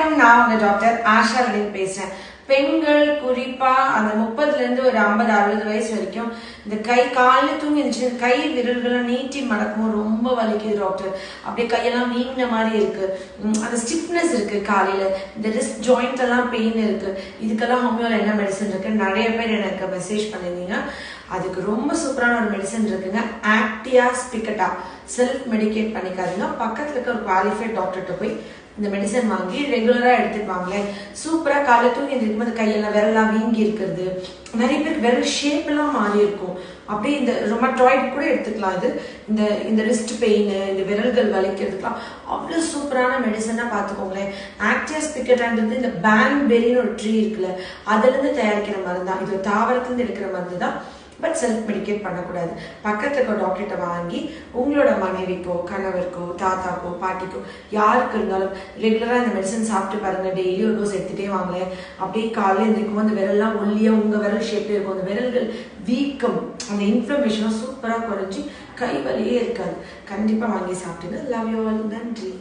வணக்கம், நான் உங்க டாக்டர் ஆஷா ரலின் பேசுறேன். பெண்கள் குறிப்பா அந்த 30ல இருந்து ஒரு 50-60 வயசு வரைக்கும் இந்த கை காலில் தூங்கி இருந்துச்சு, கை விரல்களை நீட்டி மடக்கும் ரொம்ப வலிக்குது டாக்டர். அப்படியே கையெல்லாம் வீங்கின மாதிரி இருக்கு, அந்த ஸ்டிஃப்னஸ் இருக்கு, காலையில இந்த ரிஸ்ட் ஜாயிண்ட் எல்லாம் பெயின் இருக்கு. இதுக்கெல்லாம் ஹோமியோல என்ன மெடிசன் இருக்கு? நிறைய பேர் எனக்கு மெசேஜ் பண்ணிருந்தீங்க. அதுக்கு ரொம்ப சூப்பரான ஒரு மெடிசன் இருக்குங்க, ஆக்டியா ஸ்பிகட்டா. செல்ஃப் மெடிகேட் பண்ணிக்காதீங்க, பக்கத்துல இருக்க ஒரு குவாலிஃபைட் டாக்டர்கிட்ட போய் இந்த மெடிசன் வாங்கி ரெகுலரா எடுத்துப்பாங்களேன். சூப்பரா காலை தூங்கி இருக்கும்போது கையெல்லாம் விரலாம் வீங்கி இருக்கிறது, நிறைய பேருக்கு விரல் ஷேப் எல்லாம் மாறி இருக்கும். அப்படியே இந்த ரொமட்டாய்டு கூட எடுத்துக்கலாம். இது இந்த இந்த ரிஸ்ட் பெயின், இந்த விரல்கள் வலிக்கிறதுக்கெல்லாம் அவ்வளவு சூப்பரான மெடிசனா பார்த்துக்கோங்களேன். ஆக்டியா ஸ்பிகட்டான்றது இந்த பேன்பெரின்னு ஒரு ட்ரீ இருக்குல்ல, அதுல இருந்து தயாரிக்கிற மருந்து தான். இது தாவரத்துல எடுக்கிற மருந்து தான், பட் செல்ஃப் மெடிகேட் பண்ணக்கூடாது. பக்கத்துல இருக்க டாக்டர்கிட்ட வாங்கி உங்களோட மனைவிக்கோ, கணவருக்கோ, தாத்தாக்கோ, பாட்டிக்கோ, யாருக்கு இருந்தாலும் ரெகுலரா இந்த மெடிசன் சாப்பிட்டு பாருங்க. டெய்லி ஒரு டோஸ் எடுத்துட்டே வாங்கலேன். அப்படியே காலையில் எழுந்திருக்கும் அந்த விரல்லாம் ஒல்லியா உங்க விரல் ஷேப்ல இருக்கும். அந்த விரல்கள் வீக்கம், அந்த இன்ஃப்ளமேஷனும் சூப்பரா குறைஞ்சி கை வலியே இருக்காது. கண்டிப்பா வாங்கி சாப்பிட்டுங்க. Love you all. நன்றி.